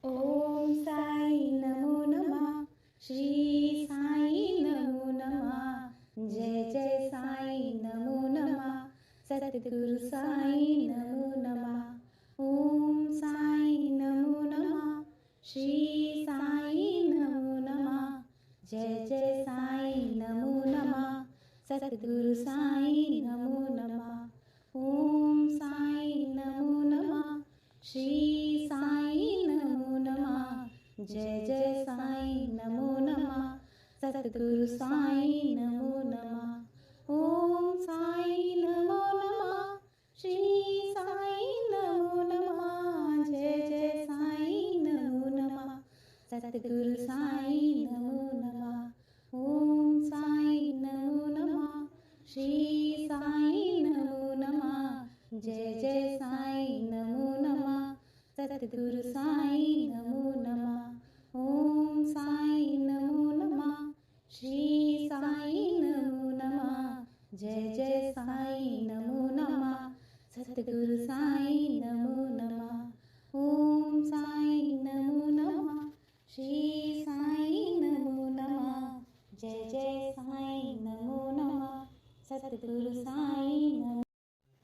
ओम साई नमो नमः. श्री साई नमो नमः. जय जय साई नमो नमः. सद्गुरु साई नमो नमः. ओम साई नमो नमः. श्री साई नमो नमः. जय जय साई नमो नमः. सद्गुरु साई नमो नमः. ओम साई नमो नमः. श्री साई नमो नमः. जय जय साई नमो नमः. सद्गुरु साई नमो नमः. ओम साई नमो नमः. श्री साई नमो नमः. जय जय साई नमो नमः. सद्गुरु साई नमो नमः. ओम साई नमो नमः. श्री साई नमो नमः. जय जय साई नमो नमः. सद्गुरु साई नमो नमः. ओम साई नमो नमः. श्री साई नमो नमः. जय जय साई नमो नमः. सद्गुरु साई नमो नमः. ओम साई नमो नमः. श्री साई नमो नमः. जय जय साई नमो नमः. सद्गुरु साई नमो.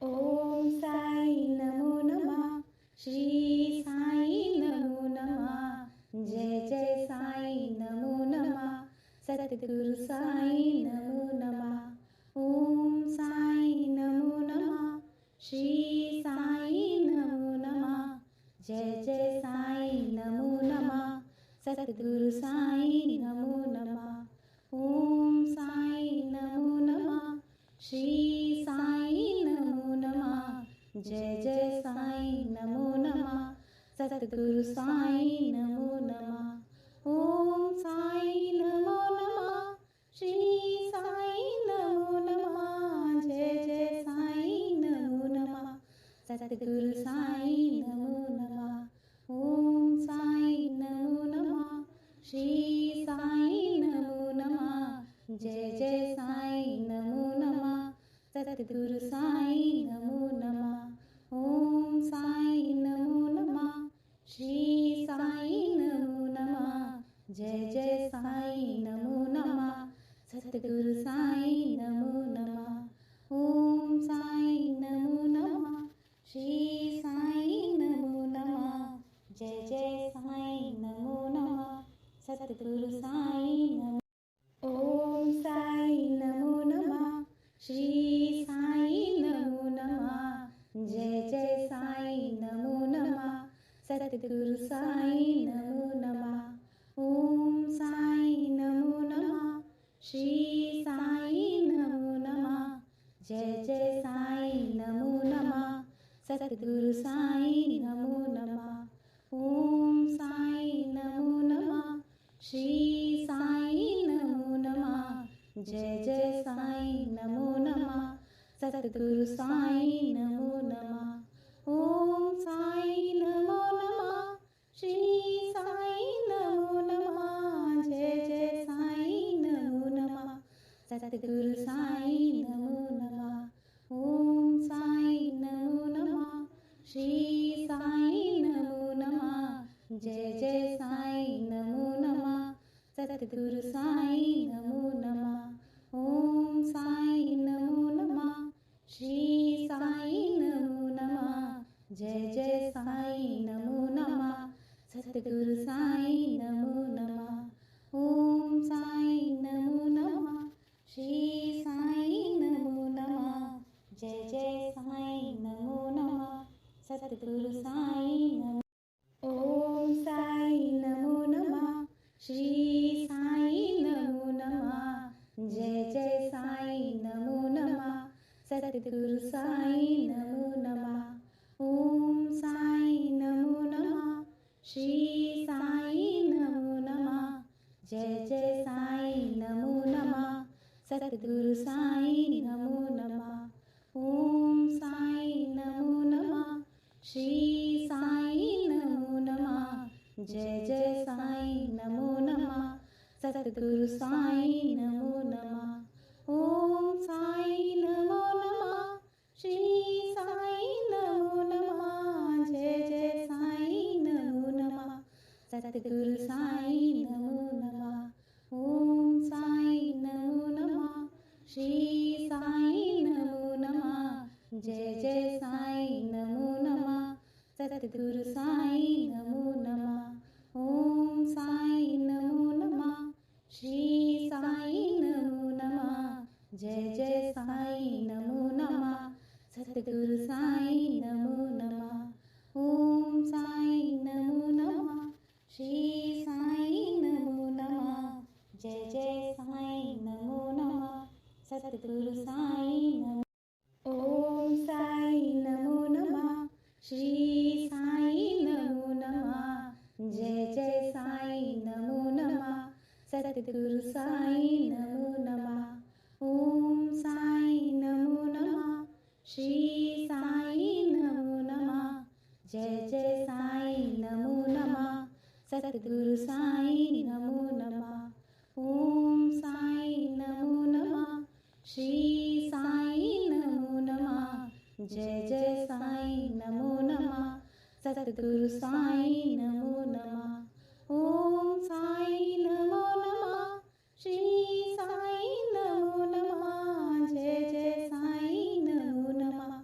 ओम साई नमो नमः. श्री साई नमो नमः. जय जय साई नमो नमः. सद्गुरु साई नमो नमः. ओम साई नमो नमः. श्री साई नमो नमः. जय जय साई नमो नमः. सद्गुरु साई नमो नमः. ओम साई नमो नमः. श्री साई नमो नमः. जय जय साई नमो नमः. सद्गुरु साई नमो नमः. ओम साई नमो नमः. श्री साई नमो नमः. जय जय साई नमो नमः. सद्गुरु साई नमो नमः. ओम साई नमो नमः. श्री साई नमो नमः. जय जय साई नमो नमः. सद्गुरु साई नमो नमः. ओम साई नमो नमः. श्री साई नमो नमः. जय जय साई नमो नमः. सद्गुरु साई नमो नमः. ओम साई नमो नमः. श्री साई नमो नमः. जय जय साई नमो नमः. सद्गुरु साई नमो. ओम साई नमो नमः. श्री साई नमो नमः. जय जय साई नमो नमः. सद्गुरु साई नमो नमः. ओम साई नमो नमः. श्री साई नमो नमः. जय जय साई नमो नमः. सद्गुरु साई नमो नमः. ओम साई नमो नमः. श्री साई नमो नमः. जय जय साई नमो नमः. सद्गुरु साई नमो नमः. ओम साई नमो नमः. श्री साई नमो नमः. जय जय साई नमो नमः. सद्गुरु साई नमो नमः. ओम साई नमो नमः. श्री साई नमो नमः. जय जय साई नमो नमः. सद्गुरु साई नमो नमः. ओम साई नमो नमः. श्री साई नमो नमः. जय जय साई नमो नमः. सद्गुरु साई नमो नमः. ओम साई नमो नमः. श्री साई नमो नमः. जय जय साई नमो नमः. सद्गुरु साई नमो. ओम साई नमो नमः. श्री साई नमो नमः. जय जय साई नमो नमः. सद्गुरु साई नमो नमः. ओम साई नमो नमः. श्री साई नमो नमः. जय जय साई नमो नमः. सद्गुरु साई नमो नमः. ओम साई नमो नमः. श्री साई नमो नमः. जय जय साई नमो नमः. सद्गुरु साई नमो नमः. ओम साई नमो नमः. श्री साई नमो नमः. जय जय साई नमो नमः. सद्गुरु साईं नमो नमः। ओम साईं नमो नमः। श्री साईं नमो नमः। जय जय साईं नमो नमः। सद्गुरु साईं नमो नमः। ओम साईं नमो नमः। श्री साईं नमो नमः। जय जय साईं नमो नमः। सद्गुरु साईं नमो नमः। ओम साईं नमो नमः। श्री साईं नमो नमः। जय जय साईं नमो नमः। सद्गुरु साईं नमो। ओम साईं नमो नमः। श्री साईं नमो नमः। जय जय साईं नमो नमः। सद्गुरु साईं नमो नमः। ओम साईं नमो नमः। श्री साईं नमो नमः। जय जय साईं नमो नमः। सद्गुरु साईं नमो नमः। ओम साईं नमो नमः। श्री साईं नमो नमः। जय जय साईं नमो नमः। सद्गुरु साईं नमो नमः। ओम साईं नमो नमः। श्री साईं नमो नमः। जय जय साईं नमो नमः।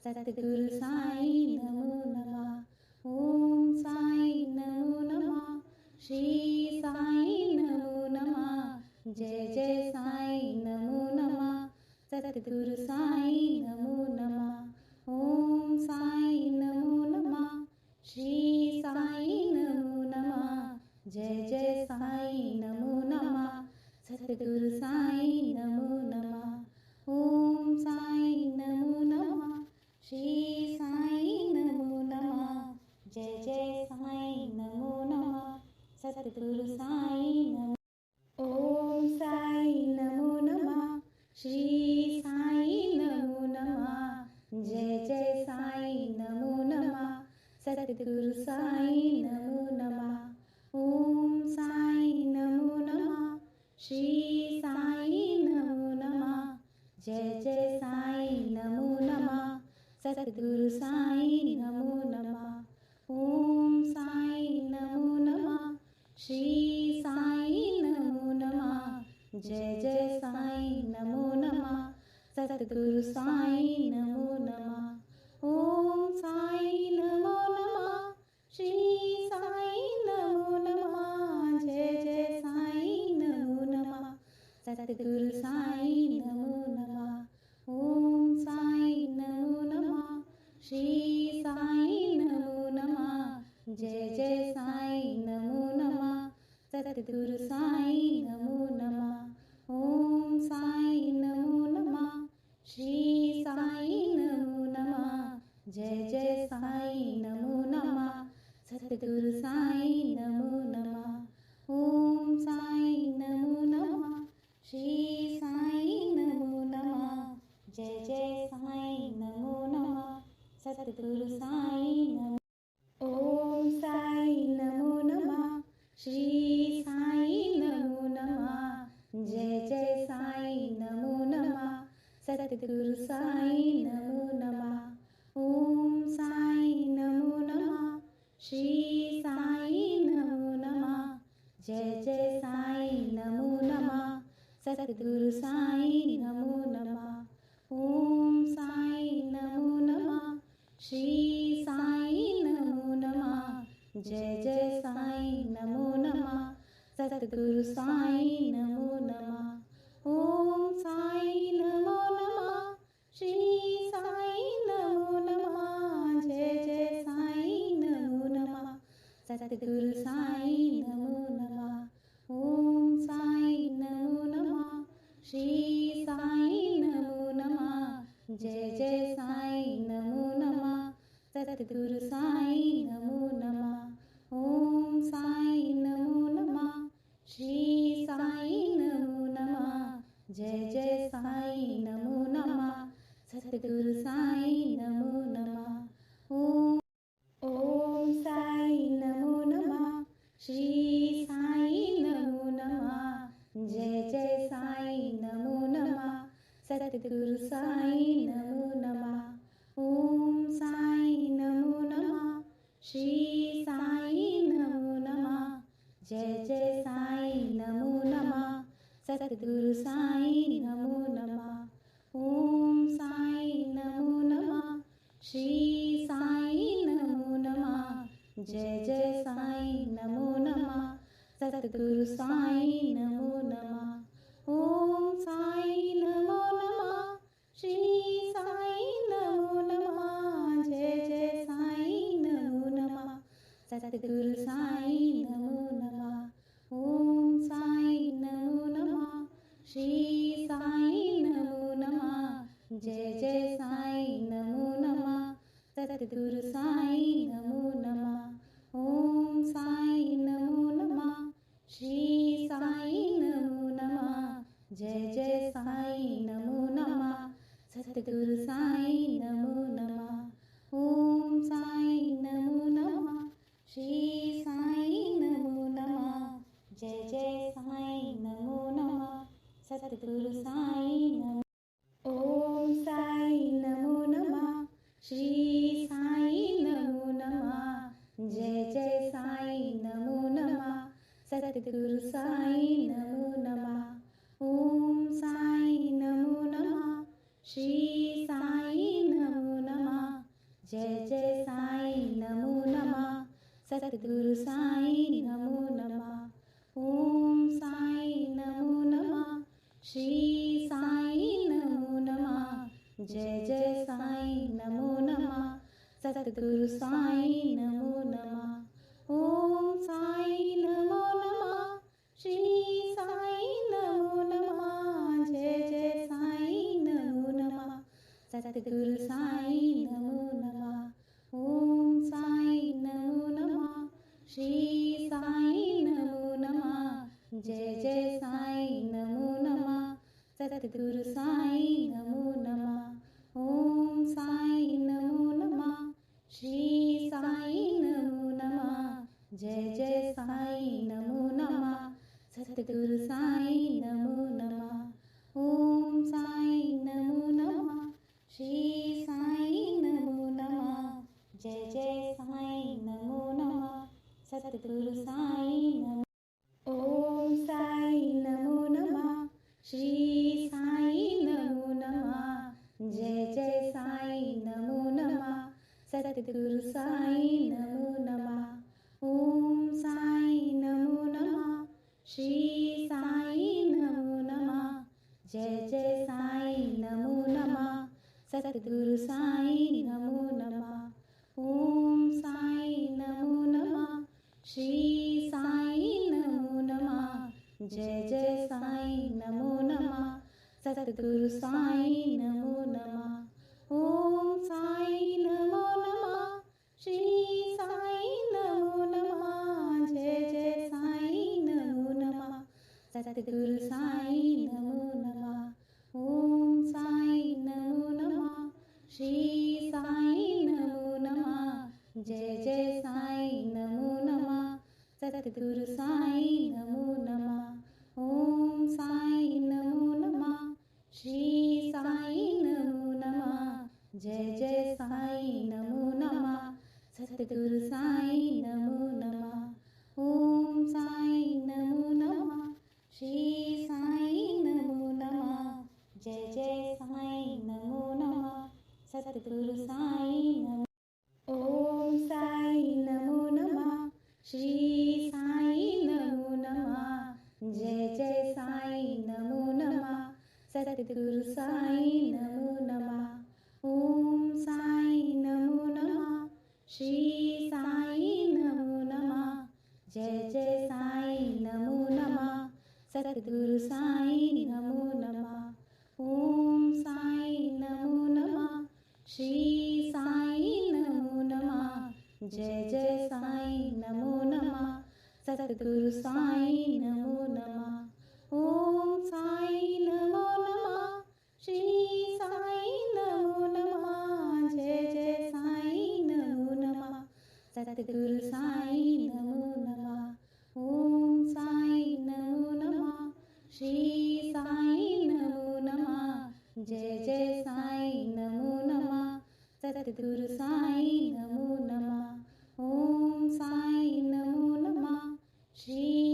सद्गुरु साईं नमो नमः। ओम साईं नमो नमः। श्री साईं नमो नमः। जय जय साईं नमो नमः। सद्गुरु साईं नमो नमः। ओम साईं नमो नमः। श्री साईं नमो नमः। जय जय साईं नमो नमः। सद्गुरु साईं नमो नमः। ओम साईं नमो नमः। श्री साईं नमो नमः। जय जय साईं नमो नमः। सद्गुरु साईं नमो। ओम साईं नमो नमः। श्री साईं नमो नमः। जय जय साईं नमो नमः। सद्गुरु साईं नमो नमः। ओम साईं नमो नमः। श्री साईं नमो नमः। जय जय साईं नमो नमः। सद्गुरु साईं नमो नमः। ओम साईं नमो नमः। श्री साईं नमो नमः। जय जय साईं नमो नमः। सद्गुरु साईं नमो नमः। ओम साईं नमो नमः। श्री साईं नमो नमः। जय जय साईं नमो नमः। सद्गुरु साईं नमो नमः। ओम साईं नमो नमः। श्री साईं नमो नमः। जय जय साईं नमो नमः। सद्गुरु साईं नमो नमः। ओम साईं नमो नमः। श्री साईं नमो नमः। जय जय साईं नमो नमः। सद्गुरु साईं नमो नमः। ओम साईं नमो नमः। श्री साईं नमो नमः। जय जय साईं नमो नमः। सद्गुरु साईं नमो। ओम साईं नमो नमः। श्री साईं नमो नमः। जय जय साईं नमो नमः। सद्गुरु साईं नमो नमः। ओम साईं नमो नमः। श्री साईं नमो नमः। जय जय साईं नमो नमः। सद्गुरु साईं नमो नमः। ओम साईं नमो नमः। श्री साईं नमो नमः। जय जय साईं नमो नमः। सद्गुरु साईं नमो नमः। ओम साईं नमो नमः। श्री साईं नमो नमः। जय जय साईं नमो नमः। सद्गुरु साईं नमो नमः। ओम साईं नमो नमः। श्री साईं नमो नमः। जय जय साईं नमो नमः। सद्गुरु साईं नमो नमः। ओम साईं नमो नमः। श्री साईं नमो नमः। जय जय साईं नमो नमः। सद्गुरु साईं नमो नमः। ओम साईं नमो नमः। श्री साईं नमो नमः। जय जय साईं नमो नमः। सद्गुरु साईं नमो नमः। ओम साईं नमो नमः। श्री साईं नमो नमः। जय जय साईं नमो नमः सतगुरु साईं नमो नमः ओम साईं नमो नमः श्री साईं नमो नमः जय जय साईं नमो नमः सतगुरु साईं नमो नमः ओम साईं नमो नमः श्री साईं नमो नमः जय जय साईं नमो नमः सतगुरु साईं नमो नमः ओम साईं नमो नमः श्री साईं नमो नमः जय जय साईं नमो नमः सतगुरु साईं नमो नमः ओम साईं नमो नमः श्री साईं नमो नमः जय जय साईं नमो नमः सतगुरु साईं नमो नमः ओम साईं नमो नमः श्री साईं नमो नमः जय जय साईं नमो नमः सतगुरु साईं नमो ओम साईं नमो नमः श्री साईं नमो नमः जय जय साईं नमो नमः सतगुरु साईं नमो नमः ओम साईं नमो नमः श्री साईं नमो नमः जय जय साईं नमो नमः सतगुरु साईं नमो नमः ओम साईं नमो नमः श्री साईं नमो नमः जय जय साईं नमो नमः सतगुरु साईं नमो नमः ओम साईं नमो नमः श्री साईं नमो नमः जय जय साईं नमो नमः सतगुरु साईं नमो नमः ओम साईं नमो नमः श्री साईं नमो नमः जय जय साईं नमो नमः सतगुरु साईं नमो नमः ओम साईं नमो नमः श्री साईं नमो नमः जय जय साईं नमो नमः सतगुरु साईं नमो नमः ओम साईं नमो नमः श्री साईं नमो नमः जय जय साईं नमो नमः सतगुरु साईं नमो ओम साईं नमो नमः श्री साईं नमो नमः जय जय साईं नमो नमः सतगुरु साईं नमो नमः ओम साईं नमो नमः श्री साईं नमो नमः जय जय साईं नमो नमः सतगुरु साईं नमो नमः ओम साईं नमो नमः श्री साईं नमो नमः जय जय साईं नमो नमः सतगुरु साईं नमो नमः ओम साईं नमो नमः श्री साईं नमो नमः जय जय साईं नमो नमः सतगुरु साईं नमो नमः ओम साईं नमो नमः श्री साईं नमो नमः जय जय साईं नमो नमः सतगुरु साईं नमो नमः ओम साईं नमो नमः श्री साईं नमो नमः जय जय साईं नमो नमः सतगुरु साईं नमो नमः ओम साईं नमो नमः श्री साईं नमो नमः जय जय साईं नमो नमः सतगुरु साईं नमो ओम साईं नमो नमः श्री साईं नमो नमः जय जय साईं नमो नमः सतगुरु साईं नमो नमः ओम साईं नमो नमः श्री साईं नमो नमः जय जय साईं नमो नमः सतगुरु साईं नमो नमः ओम साईं नमो नमः श्री साईं नमो नमः जय जय साईं नमो नमः सतगुरु साईं नमो नमः ओम साईं नमो नमः श्री साईं नमो नमः जय जय साईं नमो नमः सतगुरु साईं नमो नमः ओम साईं नमो नमः श्री साईं नमो नमः जय जय साईं नमो नमः सतगुरु साईं नमो नमः ओम साईं नमो नमः श्री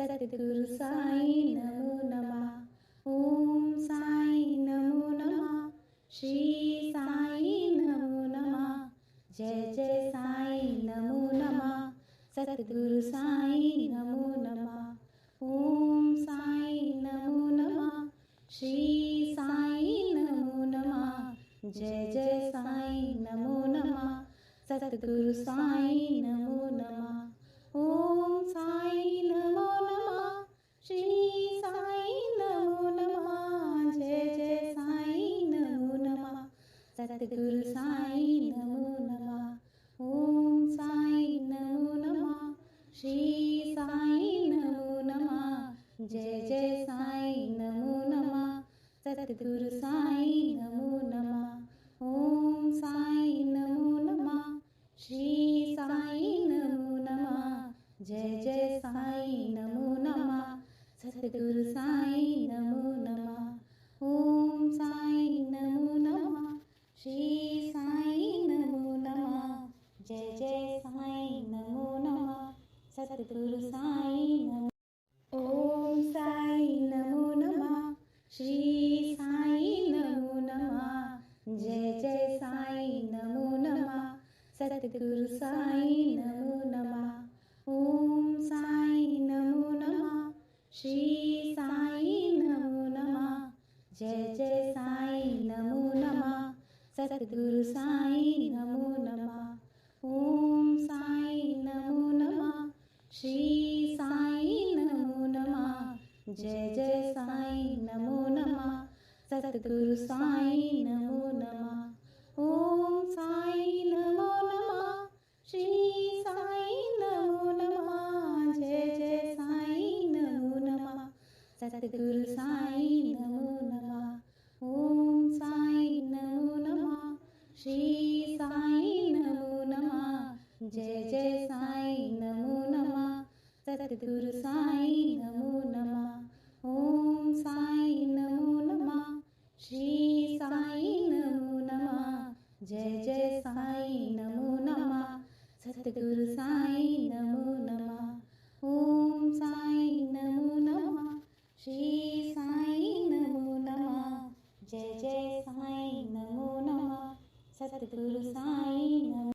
सद्गुरु साई नमो नमः. ओम साई नमो नमः. श्री साई नमो नमः. जय जय साई नमो नमः. सद्गुरु साई नमो नमः. ओम साई नमो नमः. श्री साई नमो नमः. जय जय साई नमो नमः. सद्गुरु साई नमो नमः. ओम साई नमो नमः. श्री साई नमो नमः. जय जय साई नमो नमः. सद्गुरु साई नमो नमः. ओम साई नमो नमः. श्री साई नमो नमः. जय जय साई नमो नमः. सद्गुरु साई नमो नमः. ओम साई नमो नमः. श्री साई नमो नमः. जय जय साई नमो नमः. सद्गुरु साई नमो नमः. ओम साई नमो नमः. श्री साई नमो नमः. जय जय साई नमो नमः. सद्गुरु साई नमो. ओम साई नमो नमः. श्री साई नमो नमः. जय जय साई नमो नमः. सद्गुरु साई नमो नमः. ओम साई नमो नमः. श्री साई नमो नमः. जय जय साई नमो नमः. सद्गुरु साई नमो नमः. ओम साई नमो नमः. श्री साई नमो नमः. जय जय साई नमो नमः. सद्गुरु साई नमो नमः. ओम साई नमो नमः. श्री साई नमो नमः. जय जय साई नमो नमः. सद्गुरु साई नमो नमः. ओम साई नमो नमः. श्री साई नमो नमः. जय जय साई नमो नमः. सद्गुरु साई नमो नमः. ओम साई नमो नमः. श्री साई नमो नमः. जय जय साई नमो नमः. सद्गुरु साई नमो नमः. ओम साई नमो नमः. श्री साई नमो नमः. जय जय साई नमो नमः. सद्गुरु साई नमो.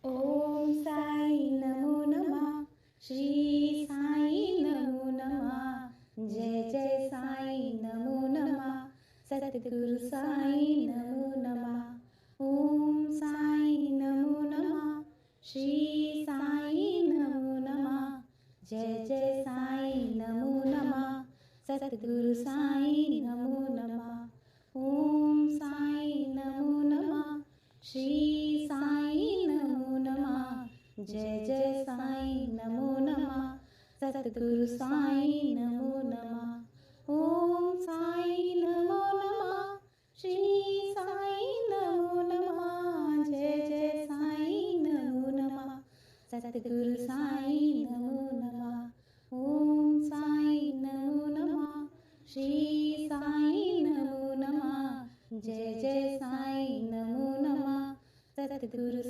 ओम साई नमो नमः. श्री साई नमो नमः. जय जय साई नमो नमः. सद्गुरु साई नमो नमः. ओम साई नमो नमः. श्री साई नमो नमः. जय जय साई नमो नमः. सद्गुरु साई नमो नमः. ओम साई नमो नमः. श्री साई नमो नमः. जय जय साई नमो नमः. सद्गुरु साई नमो नमः. ओम साई नमो नमः. श्री साई नमो नमः. जय जय साई नमो नमः. सद्गुरु साई नमो नमः. ओम साई नमो नमः. श्री साई नमो नमः. जय जय साई नमो नमः. सद्गुरु